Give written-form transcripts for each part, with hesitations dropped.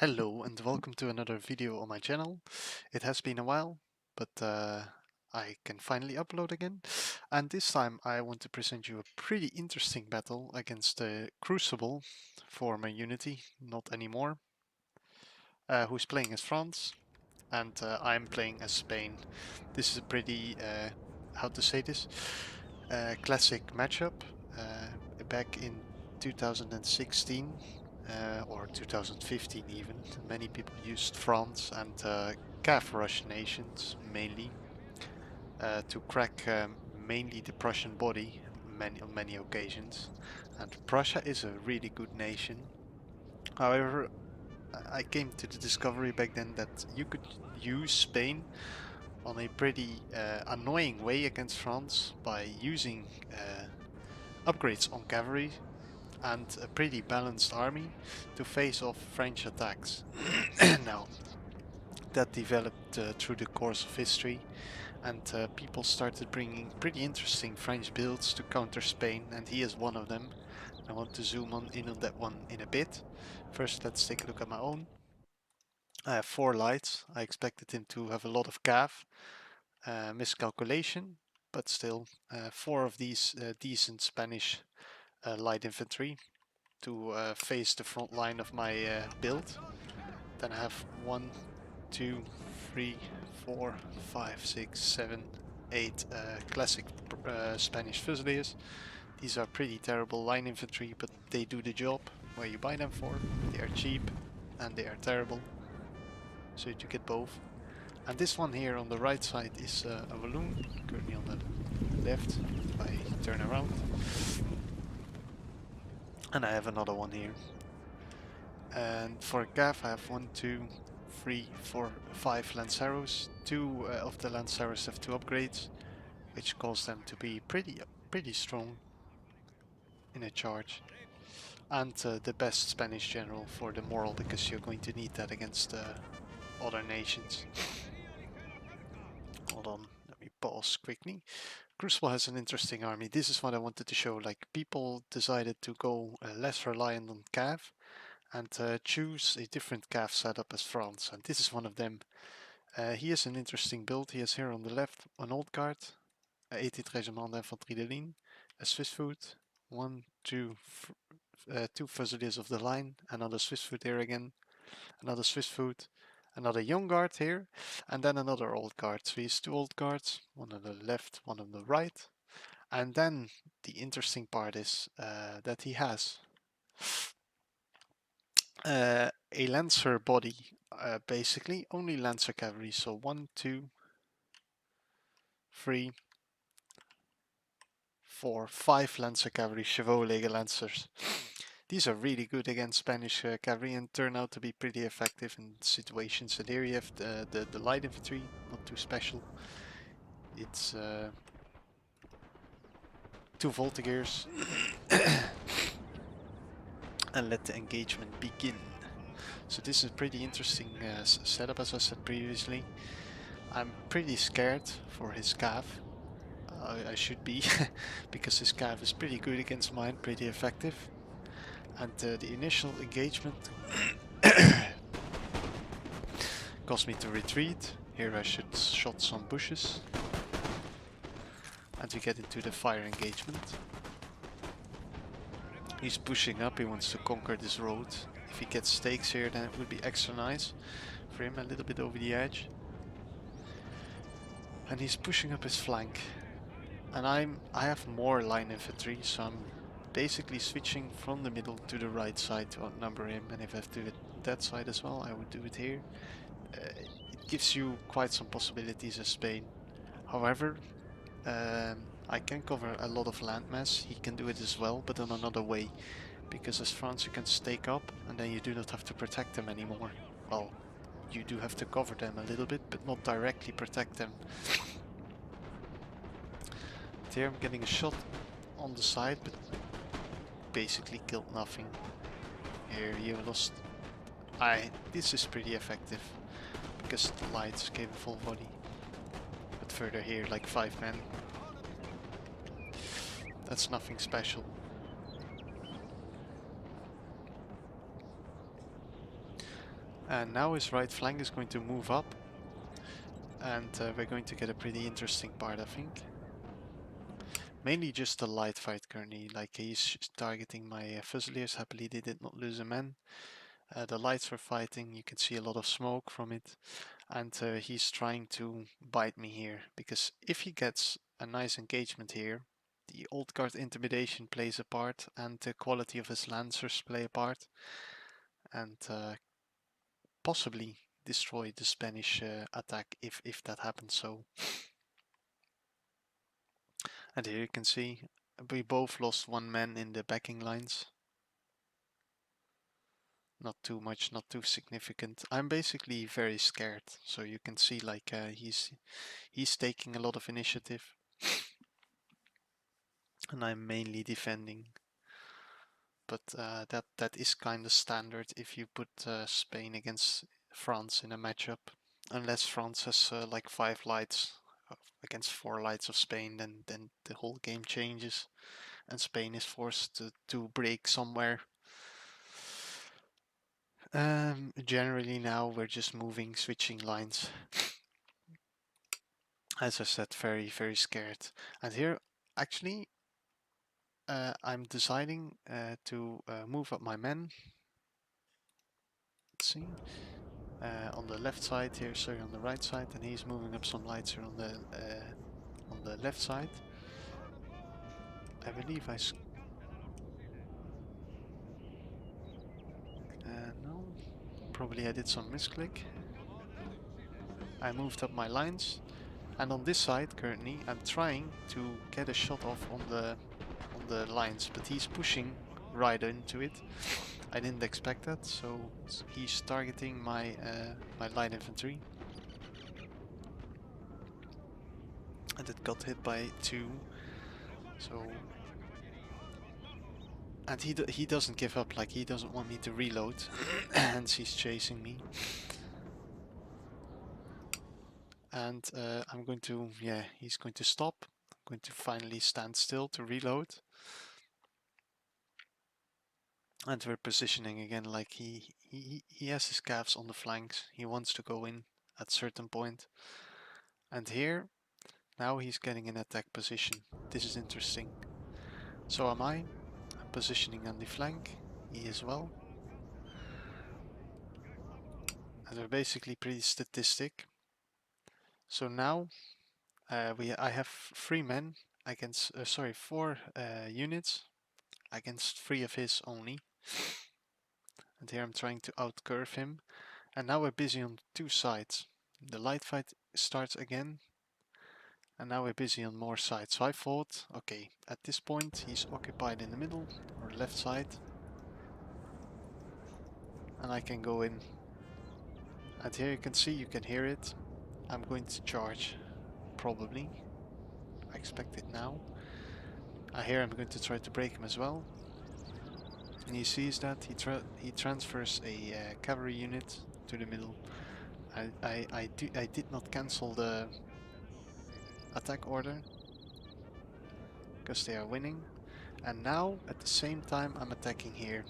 Hello and welcome to another video on my channel. It has been a while, but I can finally upload again. And this time I want to present you a pretty interesting battle against the Crucible, former Unity, not anymore, who's playing as France, and I'm playing as Spain. This is a pretty, how to say this, classic matchup. Back in 2016 or 2015 even, many people used France and Cav Russian nations mainly to crack mainly the Prussian body on many occasions. And Prussia is a really good nation. However, I came to the discovery back then that you could use Spain on a pretty annoying way against France by using upgrades on cavalry and a pretty balanced army to face off French attacks. Now, that developed through the course of history, and people started bringing pretty interesting French builds to counter Spain, and he is one of them. I want to zoom in on that one in a bit. First, let's take a look at my own. I have 4 lights. I expected him to have a lot of cav. Miscalculation, but still 4 of these decent Spanish light infantry to face the front line of my build. Then I have 1, 2, 3, 4, 5, 6, 7, 8 classic Spanish Fusiliers. These are pretty terrible line infantry, but they do the job where you buy them for. They are cheap and they are terrible, so you get both. And this one here on the right side is a Walloon, currently on the left if I turn around. And I have another one here. And for Cav I have 1, 2, 3, 4, 5 Lanceros. 2 of the Lanceros have 2 upgrades, which cause them to be pretty strong in a charge. And the best Spanish general for the moral, because you're going to need that against other nations. Hold on, let me pause quickly. Crucible has an interesting army. This is what I wanted to show. Like, people decided to go less reliant on Cav and choose a different Cav setup as France, and this is one of them. He has an interesting build. He has here on the left an old guard, 18th Regiment d'Infanterie de Ligne, a Swiss foot, 1, 2, 2 Fusiliers of the line, another Swiss foot here again, another Swiss foot, another young guard here, and then another old guard. So he has 2 old guards, one on the left, one on the right. And then the interesting part is that he has a Lancer body, basically only Lancer cavalry. So 1, 2, 3, 4, 5 Lancer cavalry, Chevaulegge Lancers. These are really good against Spanish cavalry and turn out to be pretty effective in situations. And here you have the light infantry, not too special. It's 2 Voltigeurs. And let the engagement begin. So this is a pretty interesting setup, as I said previously. I'm pretty scared for his cav. I should be, because his cav is pretty good against mine, pretty effective. And the initial engagement caused me to retreat. Here I should shot some bushes. And to get into the fire engagement. He's pushing up, he wants to conquer this road. If he gets stakes here, then it would be extra nice for him, a little bit over the edge. And he's pushing up his flank. And I have more line infantry, so I'm basically switching from the middle to the right side to outnumber him. And if I have to do it that side as well, I would do it here. It gives you quite some possibilities as Spain. However, I can cover a lot of landmass. He can do it as well, but in another way. Because as France you can stake up and then you do not have to protect them anymore. Well, you do have to cover them a little bit, but not directly protect them. Here I'm getting a shot on the side, but basically killed nothing. Here you lost. This is pretty effective because the lights gave a full body. But further here, like 5 men. That's nothing special. And now his right flank is going to move up, and we're going to get a pretty interesting part, I think. Mainly just a light fight currently, like he's targeting my Fusiliers. Happily they did not lose a man. The lights were fighting, you can see a lot of smoke from it, and he's trying to bite me here, because if he gets a nice engagement here, the old guard intimidation plays a part, and the quality of his lancers play a part, and possibly destroy the Spanish attack if that happens. So, and here you can see we both lost one man in the backing lines. Not too much, not too significant. I'm basically very scared, so you can see like he's taking a lot of initiative, and I'm mainly defending. But that is kind of standard if you put Spain against France in a matchup. Unless France has like 5 lights against 4 lights of Spain, then the whole game changes, and Spain is forced to break somewhere. Generally now we're just moving, switching lines. As I said, very, very scared. And here, actually, I'm deciding to move up my men. Let's see. On the left side here, sorry, on the right side, and he's moving up some lights here on the left side. I believe no, probably I did some misclick. I moved up my lines, and on this side currently, I'm trying to get a shot off on the lines, but he's pushing right into it. I didn't expect that, so he's targeting my my light infantry, and it got hit by 2. So, and he doesn't give up, like he doesn't want me to reload, and he's chasing me. And I'm going to, yeah, he's going to stop. I'm going to finally stand still to reload. And we're positioning again, like he has his calves on the flanks. He wants to go in at a certain point. And here, now he's getting an attack position. This is interesting. So am I. I'm positioning on the flank. He as well. And they're basically pretty statistic. So now I have 3 men against, sorry, 4 units against 3 of his only. And here I'm trying to outcurve him. And now we're busy on 2 sides. The light fight starts again. And now we're busy on more sides. So I thought, okay, at this point he's occupied in the middle or left side. And I can go in. And here you can see, you can hear it. I'm going to charge, probably. I expect it now. I hear I'm going to try to break him as well. And he sees that, he transfers a cavalry unit to the middle. I did not cancel the attack order, because they are winning. And now, at the same time, I'm attacking here.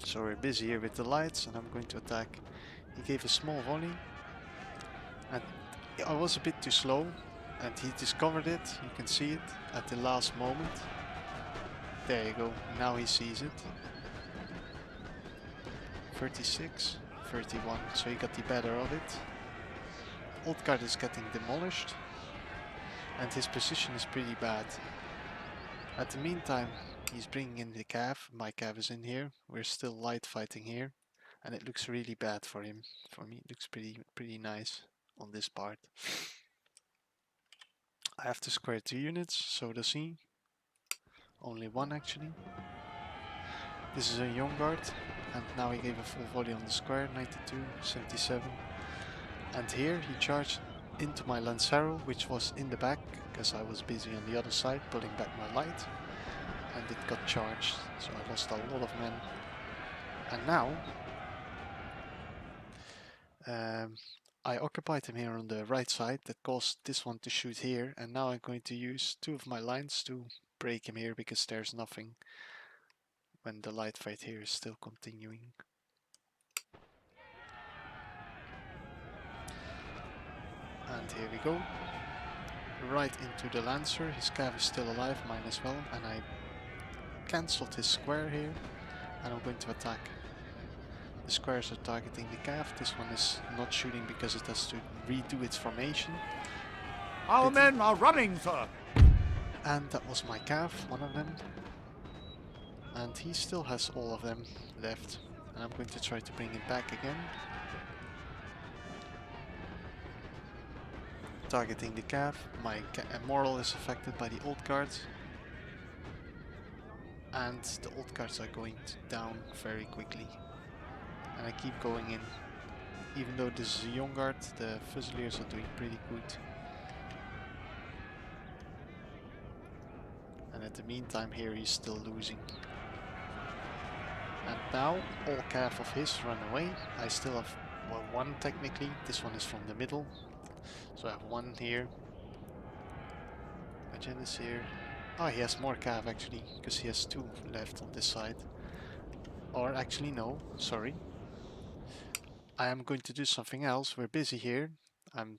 So we're busy here with the lights, and I'm going to attack. He gave a small volley, and I was a bit too slow, and he discovered it. You can see it at the last moment. There you go, now he sees it. 36, 31, so he got the better of it. Old guard is getting demolished, and his position is pretty bad. At the meantime, he's bringing in the cav. My cav is in here. We're still light fighting here, and it looks really bad for him. For me, it looks pretty nice on this part. I have to square 2 units, so does he. Only 1 actually. This is a young guard, and now he gave a full volley on the square, 92, 77. And here he charged into my Lancero, which was in the back, because I was busy on the other side pulling back my light. And it got charged, so I lost a lot of men. And now I occupied him here on the right side. That caused this one to shoot here, and now I'm going to use 2 of my lines to break him here, because there's nothing when the light fight here is still continuing. here we go. Right into the Lancer. His cav is still alive, mine as well. And I cancelled his square here. And I'm going to attack. The squares are targeting the cav. This one is not shooting because it has to redo its formation. Our men are running, sir! And that was my cav, one of them. And he still has all of them left. And I'm going to try to bring it back again. Targeting the cav. My moral is affected by the old guards. And the old guards are going down very quickly. And I keep going in. Even though this is a young guard, the Fusiliers are doing pretty good. And at the meantime here he's still losing. And now all cav of his run away. I still have, well, one technically. This one is from the middle. So I have one here. My gen is here. Oh, he has more cav actually, because he has 2 left on this side. Or actually no, sorry. I am going to do something else. We're busy here. I'm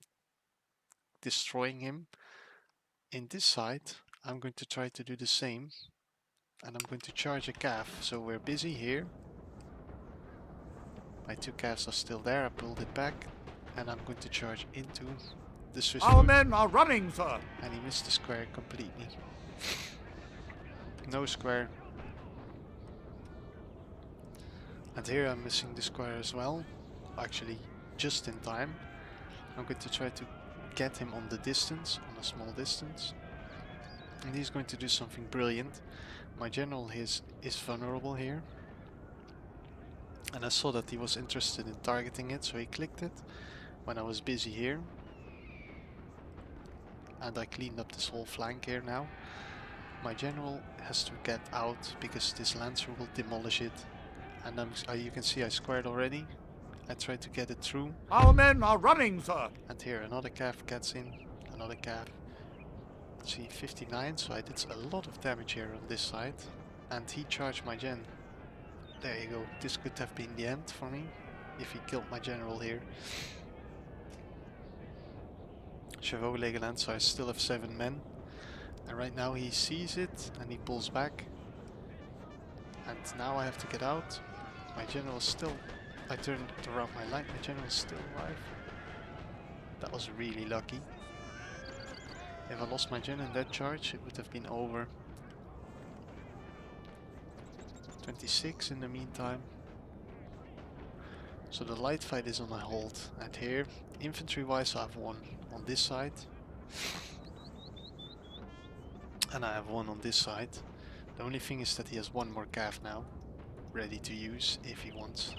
destroying him. In this side, I'm going to try to do the same. And I'm going to charge a cav. So we're busy here. My 2 calves are still there. I pulled it back. And I'm going to charge into the Swiss Our foot. men are running, sir! And he missed the square completely. No square. And here I'm missing the square as well. Actually, just in time. I'm going to try to get him on the distance, on a small distance. And he's going to do something brilliant. My general is vulnerable here. And I saw that he was interested in targeting it, so he clicked it when I was busy here. And I cleaned up this whole flank here now. My general has to get out because this Lancer will demolish it. And you can see I squared already. I tried to get it through. Our men are running, sir! And here another cav gets in, another cav. See, 59, so I did a lot of damage here on this side. And he charged my gen. There you go, this could have been the end for me, if he killed my general here. Chevaux Legoland, so I still have 7 men. And right now he sees it, and he pulls back. And now I have to get out. My general is still... I turned around my line, my general is still alive. That was really lucky. If I lost my gen in that charge, it would have been over. 26 in the meantime. So the light fight is on a hold. And here, infantry wise, I have 1 on this side. And I have 1 on this side. The only thing is that he has 1 more cav now, ready to use if he wants.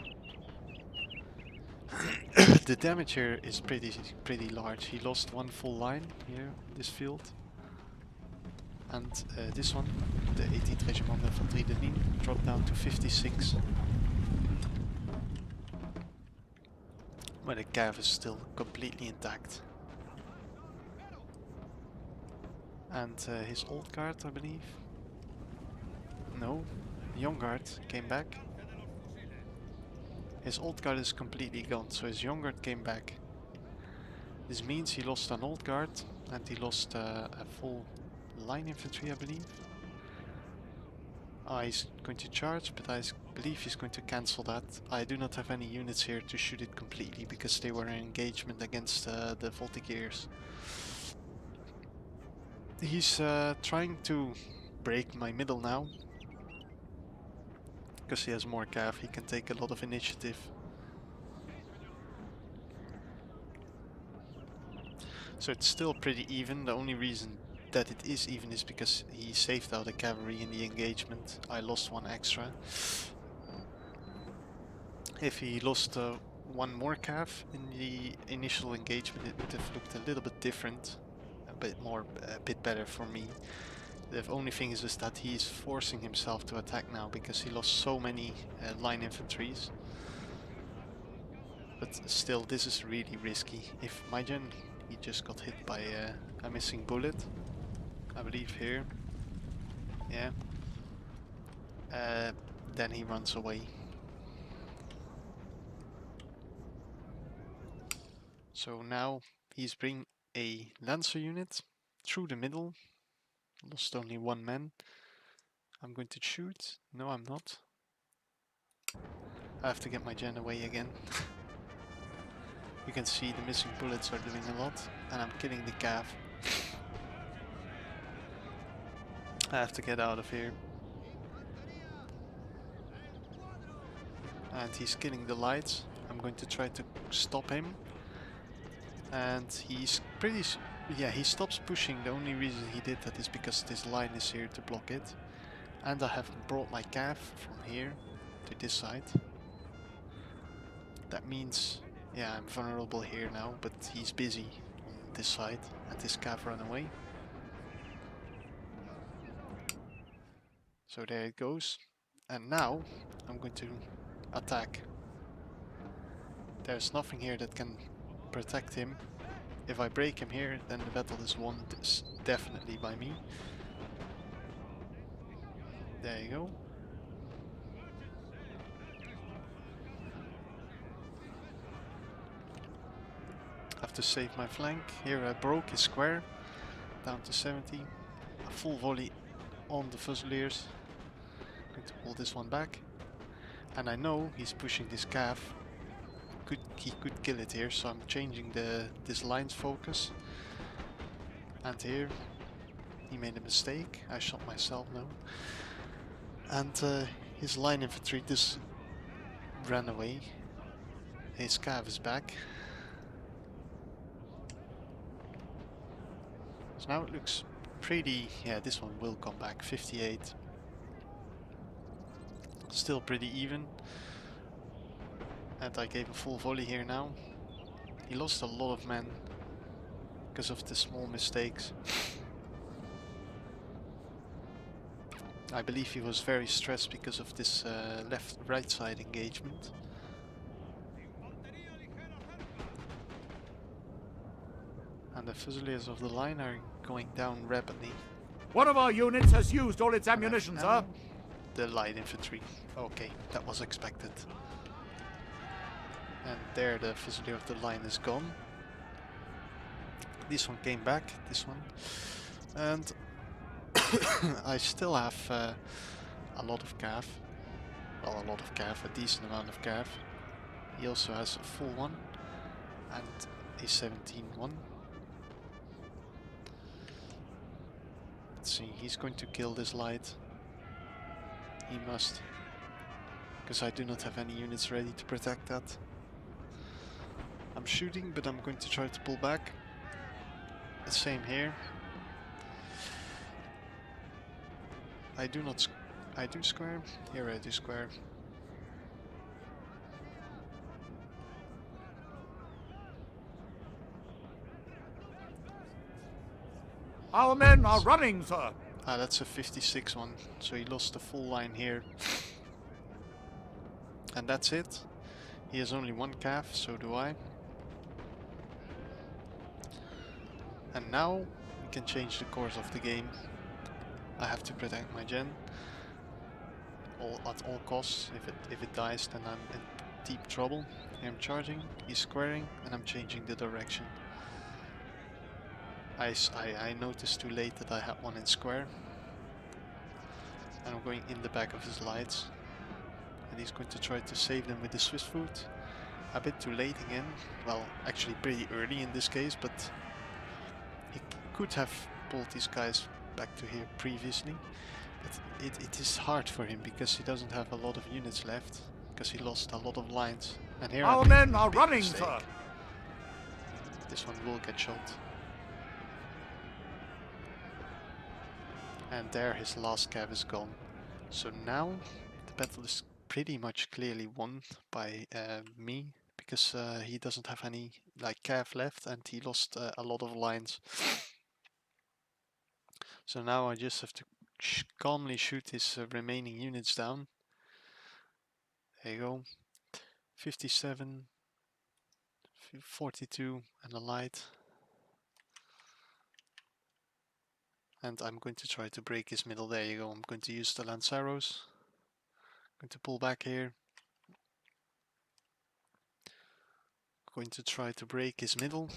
The damage here is pretty large. He lost 1 full line here in this field. And this one, the 18th Regiment Infanterie de Ligne, dropped down to 56. But the cav is still completely intact. And his old guard, I believe. No, young guard came back. His old guard is completely gone, so his young guard came back. This means he lost an old guard and he lost a full line infantry, I believe. He's going to charge, but I believe he's going to cancel that. I do not have any units here to shoot it completely because they were in engagement against the Voltigeurs. He's trying to break my middle now. Because he has more cav, he can take a lot of initiative. So it's still pretty even. The only reason that it is even is because he saved out a cavalry in the engagement. I lost 1 extra. If he lost 1 more cav in the initial engagement, it would have looked a little bit different. A bit better for me. The only thing is that he is forcing himself to attack now because he lost so many line infantries. But still, this is really risky. If my gen, he just got hit by a missing bullet, I believe here. Yeah. Then he runs away. So now he's a Lancer unit through the middle. Lost only one man. I'm going to shoot. No, I'm not. I have to get my gen away again. You can see the missing bullets are doing a lot, and I'm killing the cav. I have to get out of here. And he's killing the lights. I'm going to try to stop him. And he's pretty... yeah, he stops pushing. The only reason he did that is because this line is here to block it. And I haven't brought my cav from here to this side. That means, yeah, I'm vulnerable here now, but he's busy on this side, and this cav ran away. So there it goes. And now I'm going to attack. There's nothing here that can protect him. If I break him here, then the battle is won definitely by me. There you go. I have to save my flank. Here I broke his square down to 70. A full volley on the Fusiliers. Going to pull this one back. And I know he's pushing this cav. He could kill it here, so I'm changing this line's focus. And here he made a mistake. I shot myself now. And his line infantry just ran away. His cav is back. So now it looks pretty... yeah, this one will come back. 58. Still pretty even. And I gave a full volley here now. He lost a lot of men because of the small mistakes. I believe he was very stressed because of this left-right side engagement. And the Fusiliers of the line are going down rapidly. One of our units has used all its ammunition, sir. The light infantry. Okay, that was expected. And there the Fusilier of the line is gone. This one came back, this one. And I still have a lot of cav. Well, a lot of cav, a decent amount of cav. He also has a full one and a 17-1. Let's see, he's going to kill this light. He must. Because I do not have any units ready to protect that. I'm shooting, but I'm going to try to pull back. The same here. I do square. Here I do square. Our men are running, sir. Ah, that's a 56 one. So he lost the full line here. And that's it. He has only one cav, so do I. And now we can change the course of the game. I have to protect my gen at all costs. If it dies, then I'm in deep trouble. Here I'm charging, he's squaring, and I'm changing the direction. I noticed too late that I had one in square. And I'm going in the back of his lights. And he's going to try to save them with the Swiss foot. A bit too late again. Well, actually pretty early in this case, but he could have pulled these guys back to here previously. But it is hard for him because he doesn't have a lot of units left. Because he lost a lot of lines. And here Our men are running, mistake. sir. This one will get shot. And there his last cav is gone. So now the battle is pretty much clearly won by me. Because he doesn't have any like cav left and he lost a lot of lines. So now I just have to calmly shoot his remaining units down. There you go. 57, 42 and a light. And I'm going to try to break his middle. There you go. I'm going to use the Lanceros. Going to pull back here. Going to try to break his middle.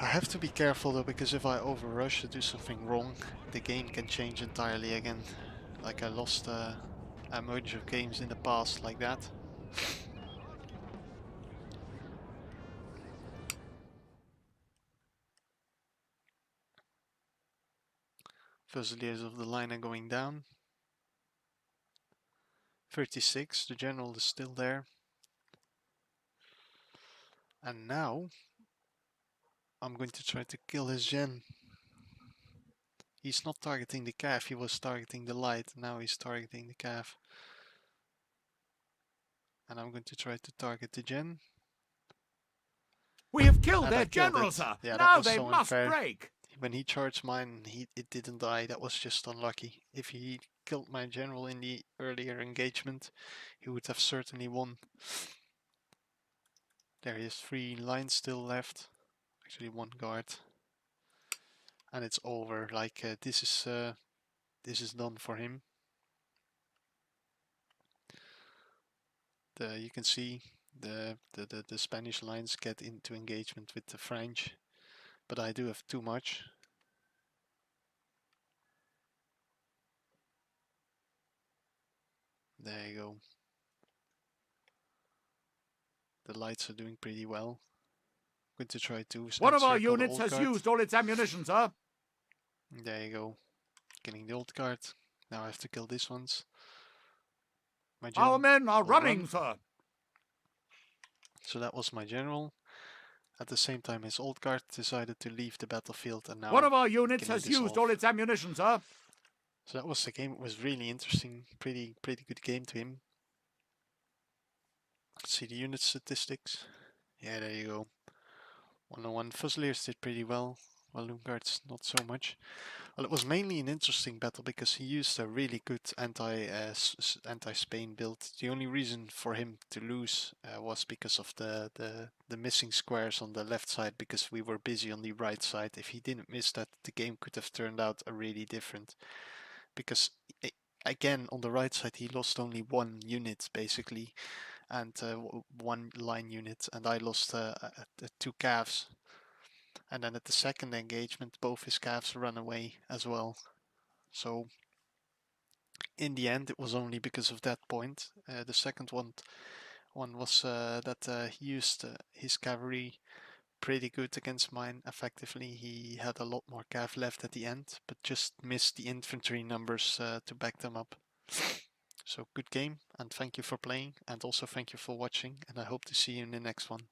I have to be careful though, because if I overrush or do something wrong, the game can change entirely again. Like I lost a merge of games in the past like that. Fusiliers of the line are going down. 36, the general is still there. And now I'm going to try to kill his gen. He's not targeting the calf, he was targeting the light. Now he's targeting the calf. And I'm going to try to target the gen. We have killed And I their killed general, it. sir. Yeah, that Now was they so must unfair. break. When he charged mine, it didn't die. That was just unlucky. If he killed my general in the earlier engagement, he would have certainly won. There he has 3 lines still left. Actually 1 guard. And it's over. Like this is done for him. You can see the Spanish lines get into engagement with the French, but I do have too much. There you go. The lights are doing pretty well. I'm going to try to One of our encircle the units old has guard. used all its ammunition, sir. There you go. Getting the old guard. Now I have to kill these ones. Our men are will running, run. sir. So that was my general. At the same time, his old guard decided to leave the battlefield, and now One of our units has this used off. all its ammunition, sir. So that was the game. It was really interesting. Pretty good game to him. Let's see the unit statistics. Yeah, there you go. 101. Fusiliers did pretty well. Balloon guards not so much. Well, it was mainly an interesting battle because he used a really good anti-Spain build. The only reason for him to lose was because of the missing squares on the left side, because we were busy on the right side. If he didn't miss that, the game could have turned out a really different. Because again, on the right side, he lost only 1 unit basically, and 1 line unit, and I lost 2 calves. And then at the second engagement, both his calves ran away as well. So in the end, it was only because of that point. The second one was that he used his cavalry pretty good against mine effectively. He had a lot more cav left at the end, but just missed the infantry numbers to back them up. So good game, and thank you for playing, and also thank you for watching, and I hope to see you in the next one.